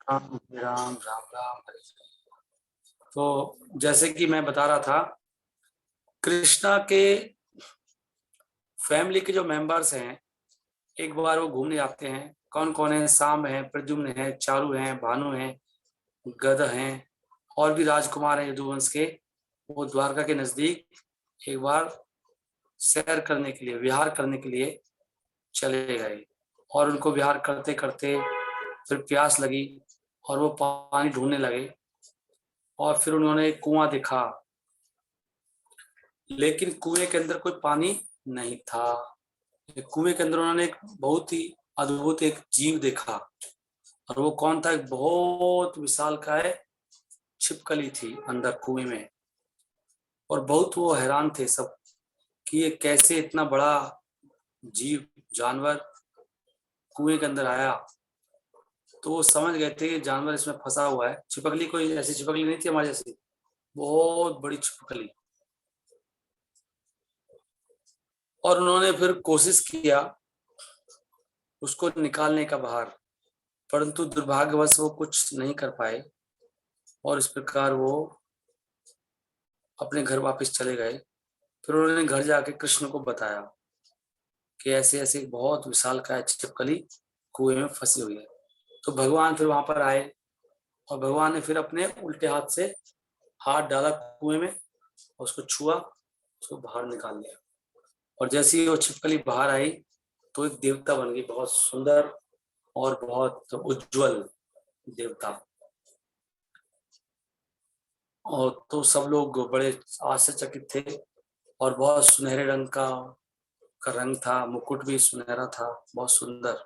राम राम राम राम हरे हरे। तो जैसे कि मैं बता रहा था, कृष्णा के फैमिली के जो मेंबर्स हैं, एक बार वो घूमने जाते हैं। कौन कौन है? साम है, प्रद्युम्न है, चारु है, भानु है, गद हैं, और भी राजकुमार हैं यदुवंश के। वो द्वारका के नजदीक एक बार सैर करने के लिए, विहार करने के लिए चले गए। और उनको विहार करते करते फिर प्यास लगी और वो पानी ढूंढने लगे। और फिर उन्होंने एक कुआं देखा, लेकिन कुएं के अंदर कोई पानी नहीं था। कुएं के अंदर उन्होंने एक बहुत ही अद्भुत एक जीव देखा। और वो कौन था? एक बहुत विशालकाय छिपकली थी अंदर कुएं में। और बहुत वो हैरान थे सब कि ये कैसे इतना बड़ा जीव, जानवर कुएं के अंदर आया। तो वो समझ गए थे कि जानवर इसमें फंसा हुआ है। छिपकली कोई ऐसी छिपकली नहीं थी हमारी जैसी, बहुत बड़ी छिपकली। और उन्होंने फिर कोशिश किया उसको निकालने का बाहर, परंतु दुर्भाग्यवश वो कुछ नहीं कर पाए। और इस प्रकार वो अपने घर वापस चले गए। फिर उन्होंने घर जाके कृष्ण को बताया कि ऐसे ऐसे बहुत विशालकाय छिपकली कुएं में फंसी हुई है। तो भगवान फिर वहां पर आए और भगवान ने फिर अपने उल्टे हाथ से हाथ डाला कुएं में और उसको छुआ, उसको बाहर निकाल लिया। और जैसे ही वो छिपकली बाहर आई तो एक देवता बन गई, बहुत सुंदर और बहुत उज्जवल देवता। और तो सब लोग बड़े आश्चर्यचकित थे। और बहुत सुनहरे रंग का रंग था, मुकुट भी सुनहरा था, बहुत सुंदर।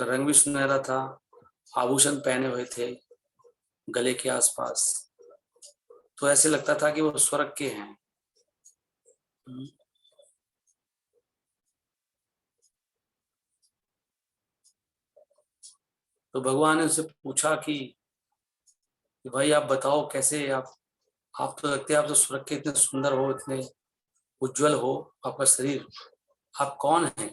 रंग भी सुनहरा था, आभूषण पहने हुए थे गले के आसपास। तो ऐसे लगता था कि वो स्वर्ग के हैं। तो भगवान ने उससे पूछा कि भाई आप बताओ कैसे आप तो लगते हैं, आप तो स्वर्ग के इतने सुंदर हो, इतने उज्जवल हो आपका शरीर, आप कौन हैं?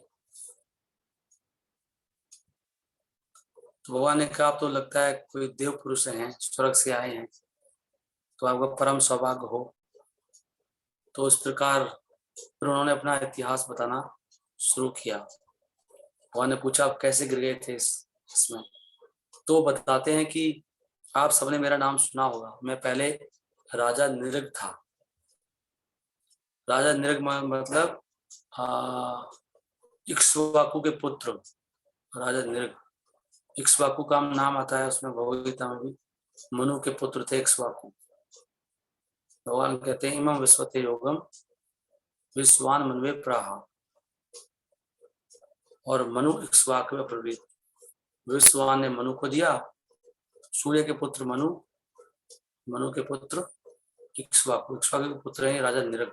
तो भगवान ने कहा आप तो लगता है कोई देव पुरुष हैं, स्वर्ग से आए हैं, तो आपका परम सौभाग्य हो। तो इस प्रकार फिर उन्होंने अपना इतिहास बताना शुरू किया। भगवान ने पूछा आप कैसे गिर गए थे इसमें। तो बताते हैं कि आप सबने मेरा नाम सुना होगा, मैं पहले राजा निरग था। राजा निरग मतलब इक्ष्वाकु के पुत्र राजा निरग। इक्ष्वाकु का नाम आता है उसमें भगवद गीता में भी। मनु के पुत्र थे इक्ष्वाकु। भगवान कहते हैं इमं विश्वते योगम विश्वान मनवे प्राह। और मनु इक्ष्वाकु प्रवृत्त, विश्वान ने मनु को दिया, सूर्य के पुत्र मनु, मनु के पुत्र इक्ष्वाकु, इक्ष्वाकु के पुत्र है राजा निरग।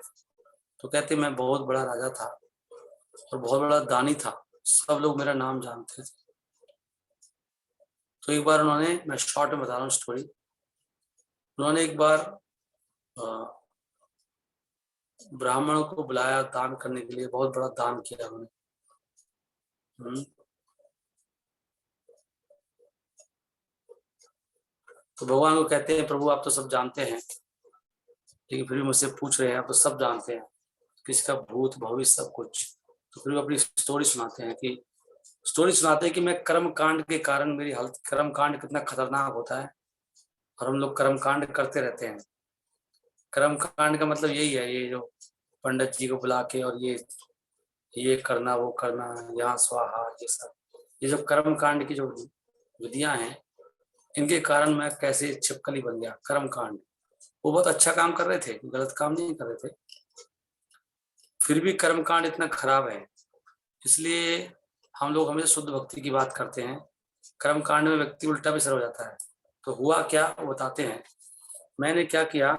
तो कहते मैं बहुत बड़ा राजा था और बहुत बड़ा दानी था, सब लोग मेरा नाम जानते थे। तो एक बार उन्होंने, मैं शॉर्ट में बता रहा हूँ स्टोरी, उन्होंने एक बार ब्राह्मणों को बुलाया दान करने के लिए, बहुत बड़ा दान किया उन्होंने। तो भगवान को कहते हैं प्रभु आप तो सब जानते हैं, लेकिन फिर भी मुझसे पूछ रहे हैं, आप तो सब जानते हैं, किसका भूत भविष्य सब कुछ। तो फिर अपनी स्टोरी सुनाते हैं कि मैं कर्म कांड के कारण मेरी हालत, कर्म कांड कितना खतरनाक होता है और हम लोग कर्म कांड करते रहते हैं। कर्म कांड का मतलब यही है, ये जो पंडित जी को बुला के और ये करना वो करना, यहाँ स्वाहा, ये सब, ये जो कर्म कांड की जो विधियां हैं, इनके कारण मैं कैसे छिपकली बन गया। कर्म कांड, वो बहुत अच्छा काम कर रहे थे, गलत काम नहीं कर रहे थे, फिर भी कर्म कांड इतना खराब है। इसलिए हम लोग हमेशा शुद्ध भक्ति की बात करते हैं, कर्म कांड में व्यक्ति उल्टा भी सर हो जाता है। तो हुआ क्या वो बताते हैं। मैंने क्या किया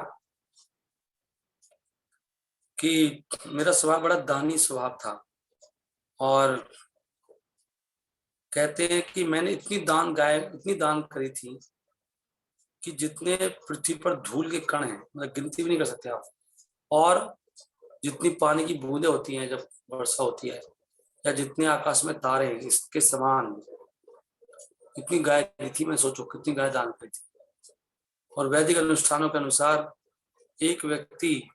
कि मेरा स्वभाव बड़ा दानी स्वभाव था, और कहते हैं कि मैंने इतनी दान करी थी कि जितने पृथ्वी पर धूल के कण हैं, मतलब गिनती भी नहीं कर सकते आप। और जितनी पानी की बूंदें होती हैं जब वर्षा होती है, या जितने आकाश में तारे हैं, इसके समान इतनी गाय दी थी, मैं सोचो कितनी गाय दान करी थी। और वैदिक अनुष्ठानों के अनुसार एक व्यक्ति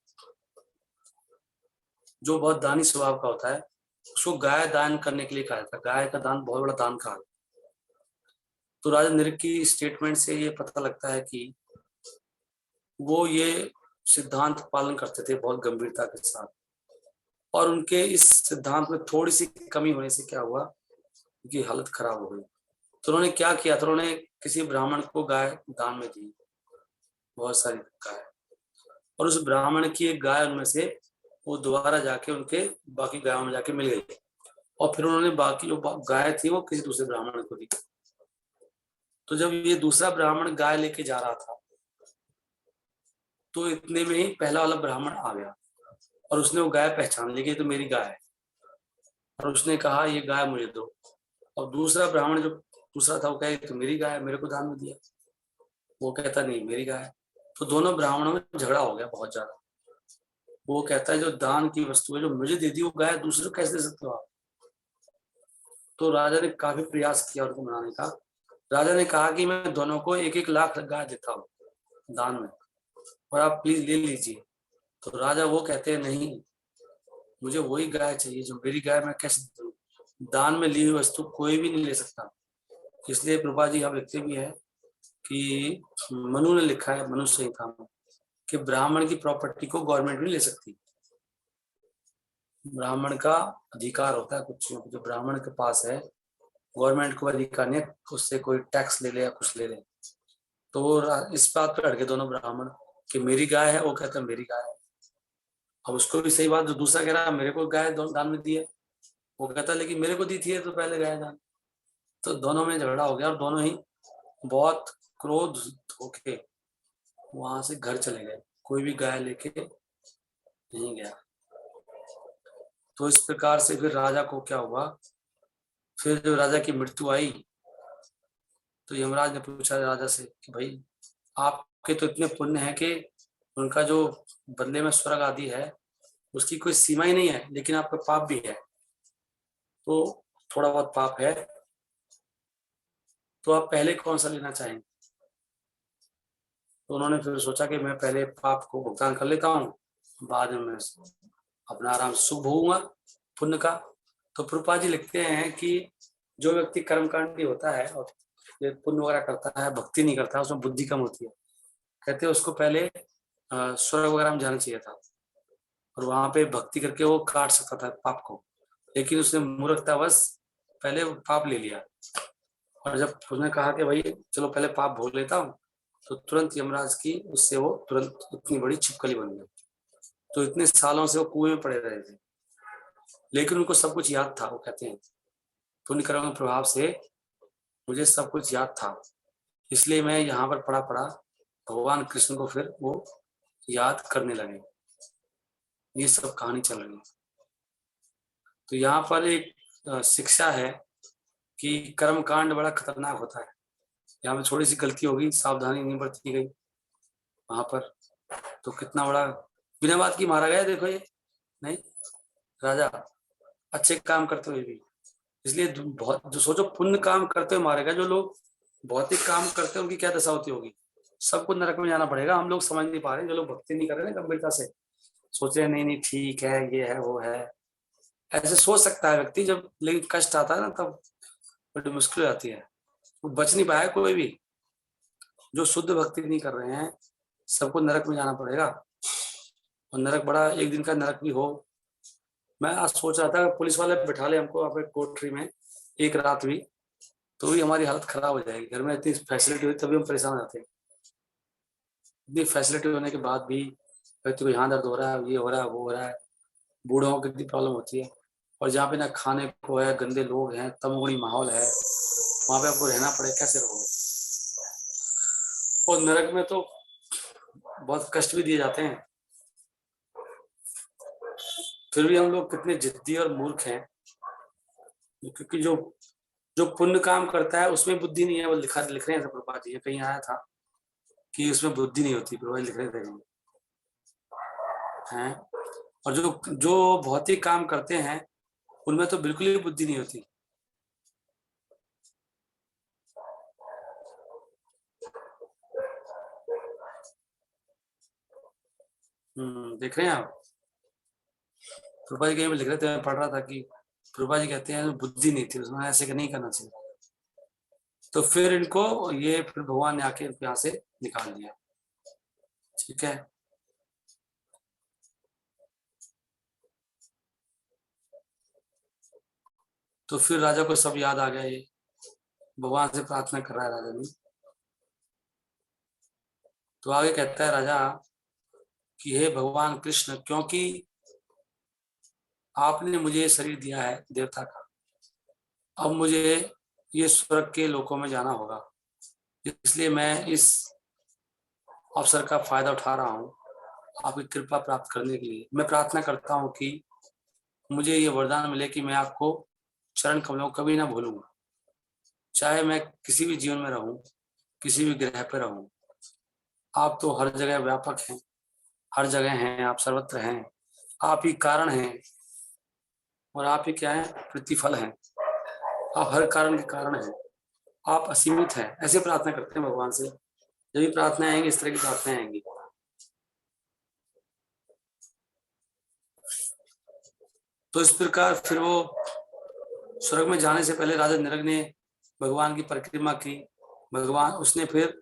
जो बहुत दानी स्वभाव का होता है उसको गाय दान करने के लिए कहा था। गाय का दान बहुत बड़ा दान कहा। तो राजा नृप की स्टेटमेंट से ये पता लगता है कि वो ये सिद्धांत पालन करते थे बहुत गंभीरता के साथ। और उनके इस सिद्धांत में थोड़ी सी कमी होने से क्या हुआ, उनकी हालत खराब हो गई। तो उन्होंने क्या किया, तो उन्होंने किसी ब्राह्मण को गाय दान में दी, बहुत सारी गाय। और उस ब्राह्मण की एक गाय उनमें से वो दोबारा जाके उनके बाकी गायों में जाके मिल गई। और फिर उन्होंने बाकी जो गाय थी वो किसी दूसरे ब्राह्मण को दी। तो जब ये दूसरा ब्राह्मण गाय लेके जा रहा था तो इतने में ही पहला वाला ब्राह्मण आ गया और उसने वो गाय पहचान ली कि तो मेरी गाय है। और उसने कहा ये गाय मुझे दो। और दूसरा ब्राह्मण जो दूसरा था वो कहे तो मेरी गाय है, मेरे को दान में दिया। वो कहता नहीं मेरी गाय है। तो दोनों ब्राह्मणों में झगड़ा हो गया बहुत ज्यादा। वो कहता है जो दान की वस्तु है जो मुझे दे दी वो गाय दूसरे को कैसे दे सकते हो आप। तो राजा ने काफी प्रयास किया उनको मनाने का। राजा ने कहा कि मैं दोनों को 1-1 लाख गाय देता हूँ दान में, और आप प्लीज ले लीजिए। तो राजा वो कहते हैं नहीं, मुझे वही गाय चाहिए जो मेरी गाय, मैं कैसे दूं? दान में ली हुई वस्तु कोई भी नहीं ले सकता। इसलिए प्रभा जी यहाँ लिखते भी है कि मनु ने लिखा है मनु संहिता में कि ब्राह्मण की प्रॉपर्टी को गवर्नमेंट नहीं ले सकती। ब्राह्मण का अधिकार होता है कुछ जो ब्राह्मण के पास है, गवर्नमेंट को अधिकार नहीं उससे कोई टैक्स ले ले या कुछ ले ले। तो वो इस बात पर अड़के दोनों ब्राह्मण कि मेरी गाय है, वो कहता है मेरी गाय है। अब उसको भी सही बात, जो दूसरा कह रहा है मेरे को गाय दान में दी है, वो कहता है लेकिन मेरे को दी थी तो पहले गाय दान। तो दोनों में झगड़ा हो गया और दोनों ही बहुत क्रोध होके वहां से घर चले गए, कोई भी गाय लेके नहीं गया। तो इस प्रकार से फिर राजा को क्या हुआ, फिर जब राजा की मृत्यु आई तो यमराज ने पूछा राजा से कि भाई आपके तो इतने पुण्य है कि उनका जो बदले में स्वर्ग आदि है उसकी कोई सीमा ही नहीं है, लेकिन आपका पाप भी है। तो थोड़ा बहुत पाप है, तो आप पहले कौन सा लेना चाहेंगे? तो उन्होंने फिर सोचा कि मैं पहले पाप को भुगतान कर लेता हूँ, बाद में मैं अपना आराम शुभ होऊंगा पुण्य का। तो प्रभुपा जी लिखते हैं कि जो व्यक्ति कर्मकांडी होता है और पुण्य वगैरह करता है, भक्ति नहीं करता, उसमें बुद्धि कम होती है, कहते हैं उसको पहले स्वर्ग वगैरह में जाना चाहिए था और वहां पे भक्ति करके वो काट सकता था पाप को। लेकिन उसने मूर्खतावश पहले पाप ले लिया। और जब उसने कहा कि भाई चलो पहले पाप भोग लेता हूँ, तो तुरंत यमराज की उससे वो तुरंत इतनी बड़ी छिपकली बन गई। तो इतने सालों से वो कुएं में पड़े रहे थे, लेकिन उनको सब कुछ याद था। वो कहते हैं पुण्य कर्म के प्रभाव से मुझे सब कुछ याद था, इसलिए मैं यहाँ पर पड़ा पड़ा भगवान कृष्ण को फिर वो याद करने लगे। ये सब कहानी चल रही है। तो यहाँ पर एक शिक्षा है कि कर्म कांड बड़ा खतरनाक होता है। यहाँ पे थोड़ी सी गलती होगी, सावधानी नहीं बरती गई वहां पर, तो कितना बड़ा बिना बात की मारा गया। देखो ये नहीं, राजा अच्छे काम करते हुए भी, इसलिए बहुत जो सोचो पुण्य काम करते हुए मारेगा। जो लोग भौतिक काम करते हैं उनकी क्या दशा होती होगी, सबको नरक में जाना पड़ेगा। हम लोग समझ नहीं पा रहे, जो लोग भक्ति नहीं कर रहे ना गंभीरता से, सोच रहे हैं नहीं नहीं ठीक है ये है वो है, ऐसे सोच सकता है व्यक्ति जब, लेकिन कष्ट आता है ना तब बड़ी मुश्किल हो जाती है, वो बच नहीं पाया कोई भी। जो शुद्ध भक्ति नहीं कर रहे हैं सबको नरक में जाना पड़ेगा, और नरक बड़ा एक दिन का नरक भी हो। मैं आज सोच रहा था पुलिस वाले बैठा ले हमको वहाँ पे कोठरी में एक रात भी, तो भी हमारी हालत खराब हो जाएगी। घर में इतनी फैसिलिटी हुई तभी हम परेशान हो जाते हैं। इतनी फैसिलिटी होने के बाद भी व्यक्ति को यहाँ दर्द हो रहा है, ये हो रहा है, वो हो रहा है, बूढ़ों को कितनी प्रॉब्लम होती है। और जहाँ पे ना खाने को है, गंदे लोग हैं, तमोगुणी माहौल है, वहां पे आपको रहना पड़े, कैसे रहोगे? और नरक में तो बहुत कष्ट भी दिए जाते हैं, फिर भी हम लोग कितने जिद्दी और मूर्ख हैं। क्योंकि जो जो पुण्य काम करता है उसमें बुद्धि नहीं है, वो लिख रहे हैं प्रभुपाद जी, कहीं आया था कि उसमें बुद्धि नहीं होती, प्रभुपाद लिख रहे थे हैं। और जो जो भौतिक काम करते हैं उनमें तो बिल्कुल ही बुद्धि नहीं होती। देख रहे हैं आप? प्रभा जी कहीं लिख रहे थे, मैं पढ़ रहा था कि प्रभा जी कहते हैं बुद्धि नहीं थी उसमें, ऐसे नहीं करना चाहिए। तो फिर इनको ये फिर भगवान ने आके इनको यहाँ से निकाल दिया। ठीक है, तो फिर राजा को सब याद आ गया, ये भगवान से प्रार्थना कर रहा है राजा ने। तो आगे कहता है राजा कि हे भगवान कृष्ण, क्योंकि आपने मुझे शरीर दिया है देवता का, अब मुझे ये स्वर्ग के लोकों में जाना होगा, इसलिए मैं इस अवसर का फायदा उठा रहा हूँ आपकी कृपा प्राप्त करने के लिए। मैं प्रार्थना करता हूँ कि मुझे ये वरदान मिले कि मैं आपको चरण कमलों कभी ना भूलूंगा, चाहे मैं किसी भी जीवन में रहूं, किसी भी ग्रह पर रहूं। आप तो हर जगह व्यापक हैं, हर जगह हैं, आप सर्वत्र हैं, आप ही कारण हैं और आप ही क्या है, प्रतिफल हैं। आप हर कारण के कारण हैं, आप असीमित हैं। ऐसे प्रार्थना करते हैं भगवान से। जब भी प्रार्थना आएंगी इस तरह की प्रार्थना आएंगी। तो इस प्रकार फिर वो स्वर्ग में जाने से पहले राजा नरक ने भगवान की परिक्रमा की। भगवान उसने फिर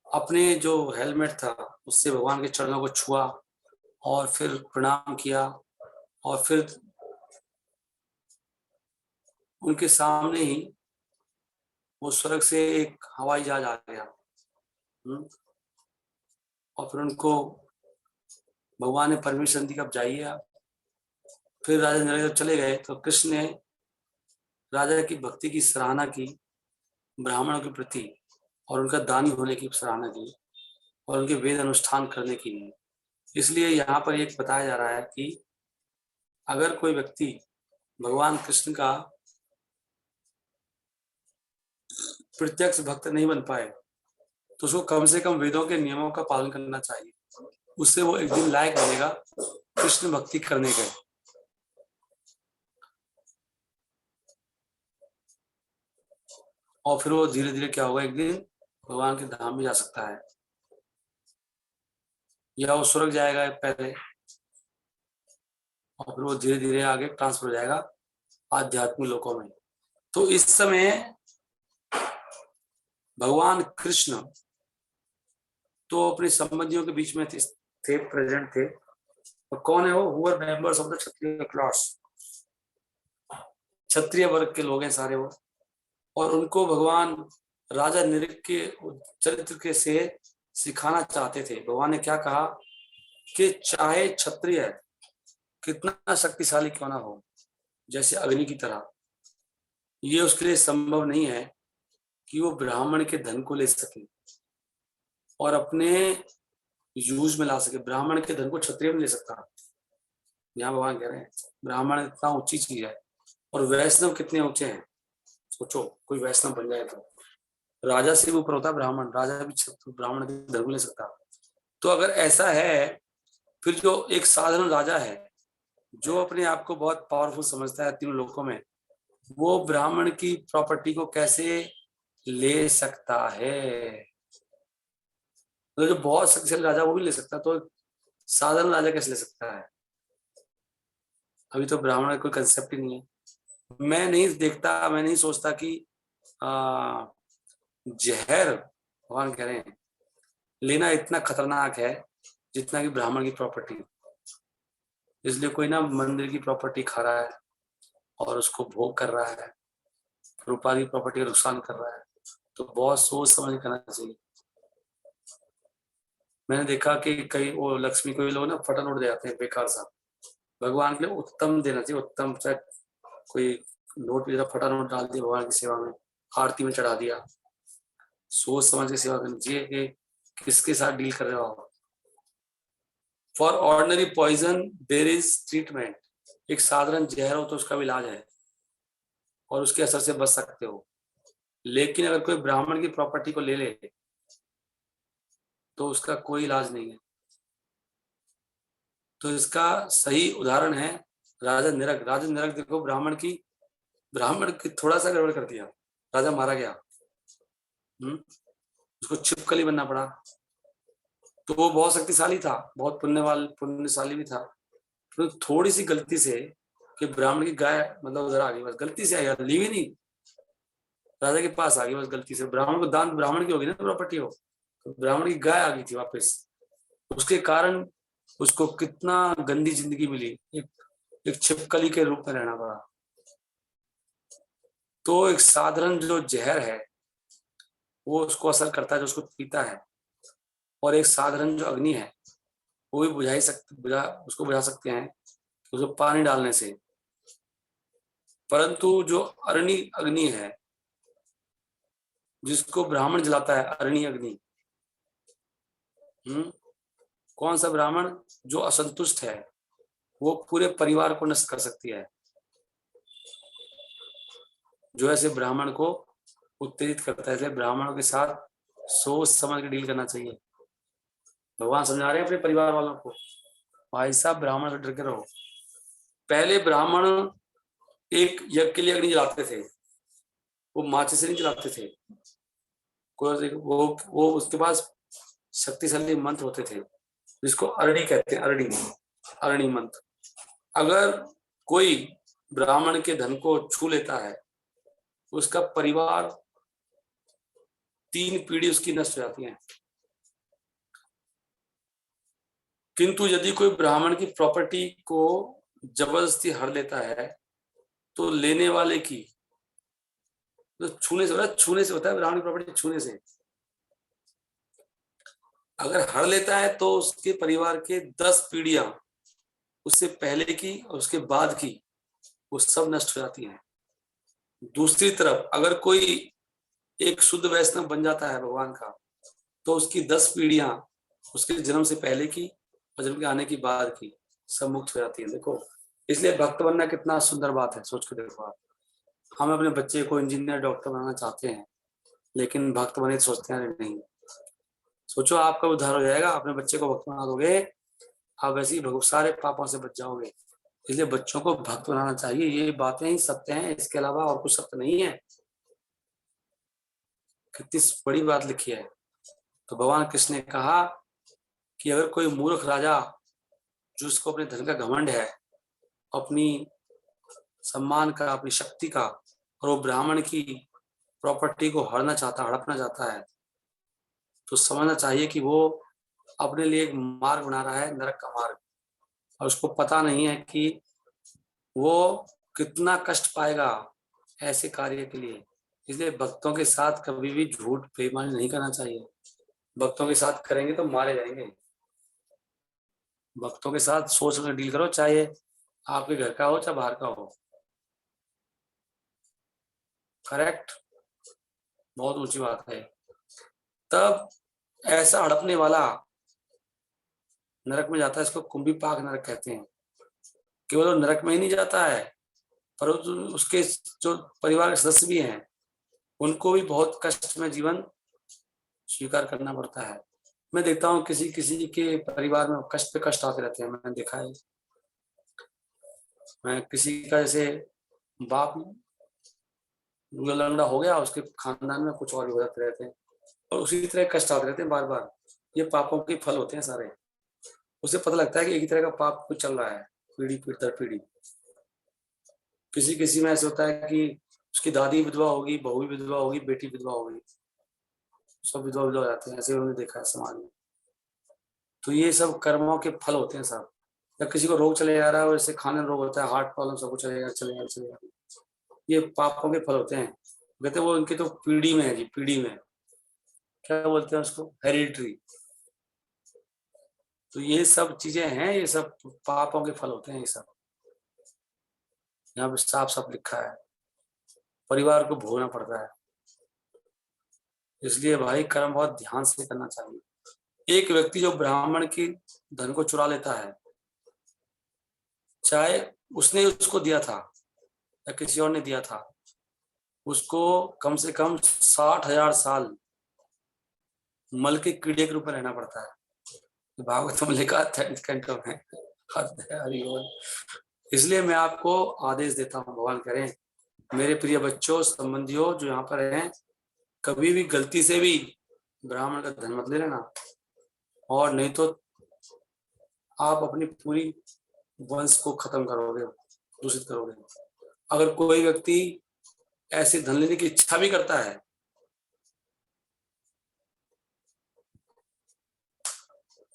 अपने जो हेलमेट था उससे भगवान के चरणों को छुआ और फिर प्रणाम किया, और फिर उनके सामने ही वो स्वर्ग से एक हवाई जहाज आ गया। और फिर उनको भगवान ने परमिशन दी, अब जाइए आप। फिर राजा नरेंद्र जब चले गए तो कृष्ण ने राजा की भक्ति की सराहना की, ब्राह्मणों के प्रति, और उनका दानी होने की सराहना की, और उनके वेद अनुष्ठान करने की। इसलिए यहाँ पर एक बताया जा रहा है कि अगर कोई व्यक्ति भगवान कृष्ण का प्रत्यक्ष भक्त नहीं बन पाए तो उसको कम से कम वेदों के नियमों का पालन करना चाहिए, उससे वो एक दिन लायक बनेगा कृष्ण भक्ति करने के। और फिर वो धीरे धीरे क्या होगा, एक दिन भगवान के धाम में जा सकता है, या वो स्वर्ग जाएगा पहले और फिर वो धीरे धीरे आगे ट्रांसफर हो जाएगा आध्यात्मिक लोकों में। तो इस समय भगवान कृष्ण तो अपने संबंधियों के बीच में थे, प्रेजेंट थे। और कौन है वो? Who are members of the Kshatriya class, क्षत्रिय वर्ग के लोग हैं सारे वो। और उनको भगवान राजा नृग के चरित्र के से सिखाना चाहते थे। भगवान ने क्या कहा कि चाहे क्षत्रिय कितना शक्तिशाली क्यों ना हो, जैसे अग्नि की तरह, ये उसके लिए संभव नहीं है कि वो ब्राह्मण के धन को ले सके और अपने यूज में ला सके। ब्राह्मण के धन को क्षत्रिय में ले सकता। यहाँ भगवान कह रहे हैं ब्राह्मण इतना ऊंची चीज है, और वैष्णव कितने ऊंचे हैं। सोचो कोई वैष्णव बन जाए तो राजा से भी ऊपर होता है ब्राह्मण, राजा भी ब्राह्मण के धन को ले सकता। तो अगर ऐसा है, फिर जो एक साधारण राजा है जो अपने आप को बहुत पावरफुल समझता है तीनों लोकों में, वो ब्राह्मण की प्रॉपर्टी को कैसे ले सकता है? तो जो बहुत शक्तिशाली राजा वो भी ले सकता, तो साधारण राजा कैसे ले सकता है? अभी तो ब्राह्मण का कोई कंसेप्ट ही नहीं है। मैं नहीं देखता, मैं नहीं सोचता कि जहर, भगवान कह रहे हैं, लेना इतना खतरनाक है जितना कि ब्राह्मण की प्रॉपर्टी। इसलिए कोई ना मंदिर की प्रॉपर्टी खा रहा है और उसको भोग कर रहा है, रूपा की प्रॉपर्टी का नुकसान कर रहा है। तो बहुत सोच समझ करना चाहिए। मैंने देखा कि कई वो लक्ष्मी कोई लोग ना फटा नोट दे जाते हैं बेकार सा। भगवान के लिए उत्तम देना चाहिए, उत्तम। चाहे कोई नोट भी फटा नोट डाल दिया भगवान की सेवा में, आरती में चढ़ा दिया। सोच समझ के सेवा करनी चाहिए कि किसके साथ डील कर रहे हो आप। For ordinary poison there is treatment. एक साधारण जहर हो तो उसका भी इलाज है और उसके असर से बच सकते हो। लेकिन अगर कोई ब्राह्मण की प्रॉपर्टी को ले ले तो उसका कोई इलाज नहीं है। तो इसका सही उदाहरण है राजा नरक। राजा नरक देखो, ब्राह्मण की थोड़ा सा गड़बड़ कर दिया, राजा मारा गया। उसको छिपकली बनना पड़ा। तो वो बहुत शक्तिशाली था, बहुत पुण्यशाली भी था। तो थोड़ी सी गलती से कि ब्राह्मण की गाय मतलब उधर आ गई, बस गलती से आई, ली भी नहीं, राजा के पास आ गई बस गलती से। ब्राह्मण को दान ब्राह्मण की होगी ना प्रॉपर्टी हो, तो ब्राह्मण की गाय आ गई थी वापस। उसके कारण उसको कितना गंदी जिंदगी मिली, एक छिपकली के रूप में रहना पड़ा। तो एक साधारण जो जहर है वो उसको असर करता है जो उसको पीता है, और एक साधारण जो अग्नि है वो भी उसको बुझा सकते हैं उसको पानी डालने से। परंतु जो अरणी अग्नि है जिसको ब्राह्मण जलाता है, अरणी अग्नि, कौन सा ब्राह्मण जो असंतुष्ट है वो पूरे परिवार को नष्ट कर सकती है। जो ऐसे ब्राह्मण को उत्तेजित करता है, इसलिए ब्राह्मणों के साथ सोच समझ के डील करना चाहिए। भगवान समझा रहे हैं अपने परिवार वालों को, भाई साहब ब्राह्मण से डर के रहो। पहले ब्राह्मण एक यज्ञ के लिए अग्नि जलाते थे, वो माचिस से नहीं जलाते थे, वो उसके पास शक्तिशाली मंत्र होते थे जिसको अरणी कहते हैं, अरणी, अरणी मंत्र। अगर कोई ब्राह्मण के धन को छू लेता है उसका परिवार 3 पीढ़ी उसकी नष्ट हो जाती है। किंतु यदि कोई ब्राह्मण की प्रॉपर्टी को जबरदस्ती हड़ लेता है तो लेने वाले की तो छूने से होता है, ब्राह्मण की प्रॉपर्टी छूने से। अगर हड़ लेता है तो उसके परिवार के 10 पीढ़ियां, उससे पहले की और उसके बाद की, वो सब नष्ट हो जाती हैं। दूसरी तरफ अगर कोई एक शुद्ध वैष्णव बन जाता है भगवान का, तो उसकी 10 पीढ़ियां उसके जन्म से पहले की और जन्म के आने की बाद की सब मुक्त हो जाती है। देखो, इसलिए भक्त बनना कितना सुंदर बात है, सोच के देखो आप। हम अपने बच्चे को इंजीनियर डॉक्टर बनाना चाहते हैं, लेकिन भक्त बने सोचते हैं नहीं। सोचो आपका उद्धार हो जाएगा, अपने बच्चे को भक्त बना दोगे, आप वैसे ही सारे पापों से बच जाओगे। इसलिए बच्चों को भक्त बनाना चाहिए, ये बातें ही सत्य हैं, इसके अलावा और कुछ सत्य नहीं है। कितनी बड़ी बात लिखी है। तो भगवान कृष्ण ने कहा कि अगर कोई मूर्ख राजा जिसको अपने धन का घमंड है, अपनी सम्मान का, अपनी शक्ति का, और वो ब्राह्मण की प्रॉपर्टी को हड़पना चाहता है, तो समझना चाहिए कि वो अपने लिए एक मार्ग बना रहा है, नरक का मार्ग, और उसको पता नहीं है कि वो कितना कष्ट पाएगा ऐसे कार्य के लिए। इसलिए भक्तों के साथ कभी भी झूठ बेईमानी नहीं करना चाहिए। भक्तों के साथ करेंगे तो मारे जाएंगे। भक्तों के साथ सोच में डील करो, चाहे आपके घर का हो चाहे बाहर का हो। करेक्ट, बहुत ऊंची बात है। तब ऐसा हड़पने वाला नरक में जाता है, इसको कुंभी पाक नरक कहते हैं। केवल वो नरक में ही नहीं जाता है, पर उसके जो परिवार के सदस्य भी हैं उनको भी बहुत कष्ट में जीवन स्वीकार करना पड़ता है। मैं देखता हूँ किसी किसी के परिवार में कष्ट पे कष्ट आते रहते हैं, मैंने देखा है। मैं किसी का जैसे बाप लंगड़ा हो गया, उसके खानदान में कुछ और भी हो जाते रहते हैं, और उसी तरह कष्ट आते रहते हैं बार बार। ये पापों के फल होते हैं सारे। उसे पता लगता है कि एक ही तरह का पाप कुछ चल रहा है पीढ़ी दर पीढ़ी। किसी किसी में ऐसे होता है कि उसकी दादी विधवा होगी, बहू भी विधवा होगी, बेटी विधवा होगी, सब विधवा विधवा हो जाते हैं, ऐसे उन्होंने देखा है समाज में। तो ये सब कर्मों के फल होते हैं सब। या किसी को रोग चले जा रहा है, वैसे खाने रोग होता है, हार्ट प्रॉब्लम, सब कुछ चलेगा, ये पापों के फल होते हैं। कहते हैं वो इनकी तो पीढ़ी में है जी, पीढ़ी में, क्या बोलते हैं उसको, हेरिडिटरी। तो ये सब चीजें हैं, ये सब पापों के फल होते हैं। ये सब यहाँ पे साफ साफ लिखा है, परिवार को भोगना पड़ता है। इसलिए भाई कर्म बहुत ध्यान से करना चाहिए। एक व्यक्ति जो ब्राह्मण की धन को चुरा लेता है, चाहे उसने उसको दिया था या किसी और ने दिया था, उसको कम से कम 60,000 साल मल के कीड़े के रूप में रहना पड़ता है। भागवत में लिखा कैंटो में। इसलिए मैं आपको आदेश देता हूँ, भगवान करें, मेरे प्रिय बच्चों, संबंधियों जो यहाँ पर हैं, कभी भी गलती से भी ब्राह्मण का धन मत ले लेना, और नहीं तो आप अपनी पूरी वंश को खत्म करोगे, दूषित करोगे। अगर कोई व्यक्ति ऐसे धन लेने की इच्छा भी करता है,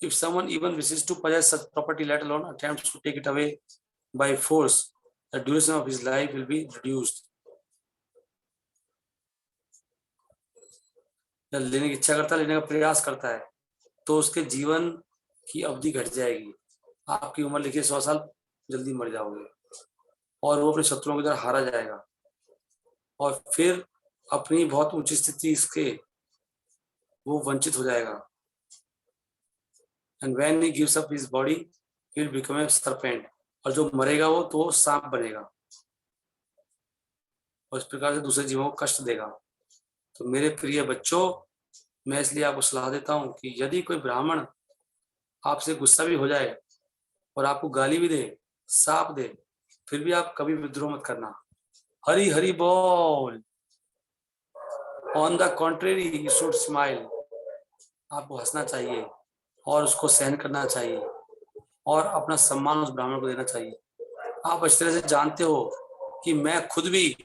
if someone even wishes to possess such property, let alone attempts to take it away by force, the duration of his life will be reduced. जब लेने की इच्छा करता है, लेने का प्रयास करता है, तो उसके जीवन की अवधि घट जाएगी। आपकी उम्र लिखिए 100 साल, जल्दी मर जाओगे और वो अपने शत्रुओं की तरह हारा जाएगा और फिर अपनी बहुत ऊंची स्थिति इसके वो वंचित हो जाएगा। And when he gives up his body, he will become a serpent. और जो मरेगा वो तो सांप बनेगा और इस प्रकार से दूसरे जीवों को कष्ट देगा। तो मेरे प्रिय बच्चों, मैं इसलिए आपको सलाह देता हूं कि यदि कोई ब्राह्मण आपसे गुस्सा भी हो जाए और आपको गाली भी दे, साप दे, फिर भी आप कभी विद्रोह मत करना। हरि हरि बोल। On the contrary you should smile. आपको हंसना चाहिए और उसको सहन करना चाहिए और अपना सम्मान उस ब्राह्मण को देना चाहिए। आप अच्छी तरह से जानते हो कि मैं खुद भी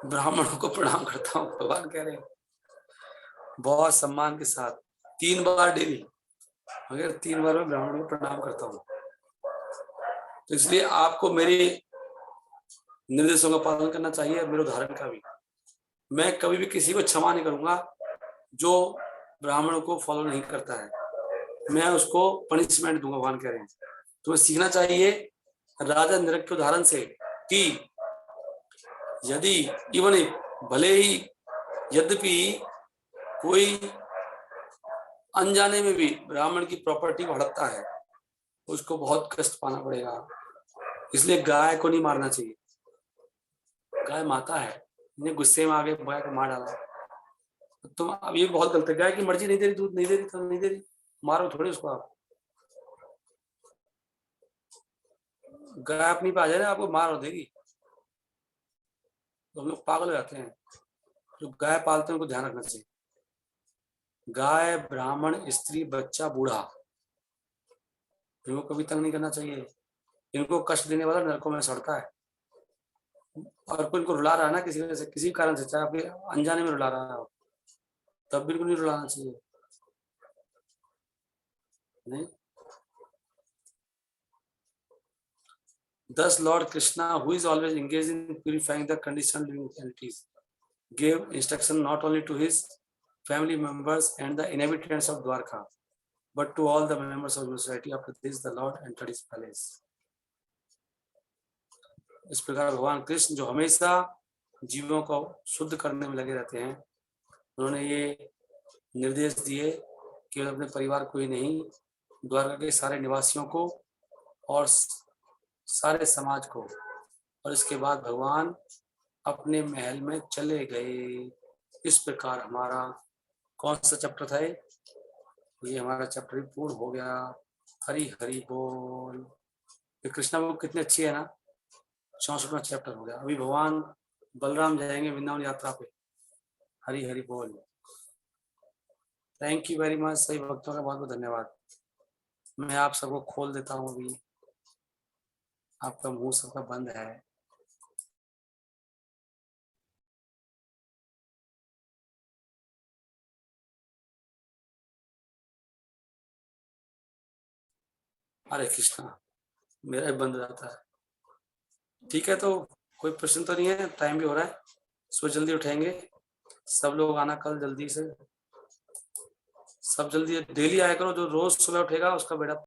ब्राह्मणों को प्रणाम करता हूँ। भगवान कह रहे हैं बहुत सम्मान के साथ 3 बार डेली, अगर 3 बार मैं ब्राह्मणों को प्रणाम करता हूँ। तो इसलिए आपको मेरे निर्देशों का पालन करना चाहिए, मेरे उदाहरण का भी। मैं कभी भी किसी को क्षमा नहीं करूंगा जो ब्राह्मणों को फॉलो नहीं करता है, मैं उसको पनिशमेंट दूंगा। भगवान कह रहे हैं तुम्हें सीखना चाहिए राजा नरक के उदाहरण से कि यदि इवन भले ही यद्यपि कोई अनजाने में भी ब्राह्मण की प्रॉपर्टी हड़पता है, उसको बहुत कष्ट पाना पड़ेगा। इसलिए गाय को नहीं मारना चाहिए। गाय माता है, इन्हें गुस्से में आगे गाय को मार डाला। तुम अब ये बहुत गलत है। गाय की मर्जी नहीं दे रही, दूध नहीं दे रही तो नहीं दे रही, मारो थोड़ी उसको। आप गाय अपनी पे आ जाए ना, आपको मार हो देगी। तो हम लोग पागल हो जाते हैं। जो गाय पालते हैं उनको ध्यान रखना चाहिए। गाय, ब्राह्मण, स्त्री, बच्चा, बूढ़ा, इनको कभी तंग नहीं करना चाहिए। इनको कष्ट देने वाला नरकों में सड़ता है। और कोई इनको रुला रहा है ना किसी वजह से, किसी कारण से, चाहे आपके अनजाने में रुला रहा है, तब बिल्कुल नहीं रुलाना चाहिए। नहीं। Thus Lord Krishna, who is always engaged in purifying the conditioned living entities, gave instruction not only to his family members and the inhabitants of Dwarka, but to all the members of society. After this, the Lord entered his palace. इस प्रकार भगवान कृष्ण जो हमेशा जीवों को शुद्ध करने में लगे रहते हैं, उन्होंने ये निर्देश दिए कि अपने परिवार को ही नहीं, द्वारका के सारे निवासियों को और सारे समाज को। और इसके बाद भगवान अपने महल में चले गए। इस प्रकार हमारा कौन सा चैप्टर था ये हमारा चैप्टर पूर्ण हो गया। हरि हरि बोल। ये कृष्णा बुक कितनी अच्छी है ना, 64वां चैप्टर हो गया। अभी भगवान बलराम जाएंगे वृंदावन यात्रा पे। हरि हरि बोल। Thank you very much. सही भक्तों का बहुत बहुत धन्यवाद। मैं आप सबको खोल देता हूँ। अभी आपका मुंह सबका बंद है। हरे कृष्णा, मेरा भी बंद रहता है। ठीक है, तो कोई प्रश्न तो नहीं है? टाइम भी हो रहा है, सुबह जल्दी उठेंगे। सब लोग आना कल जल्दी से, सब जल्दी डेली आया करो। जो रोज सुबह उठेगा उसका बेटा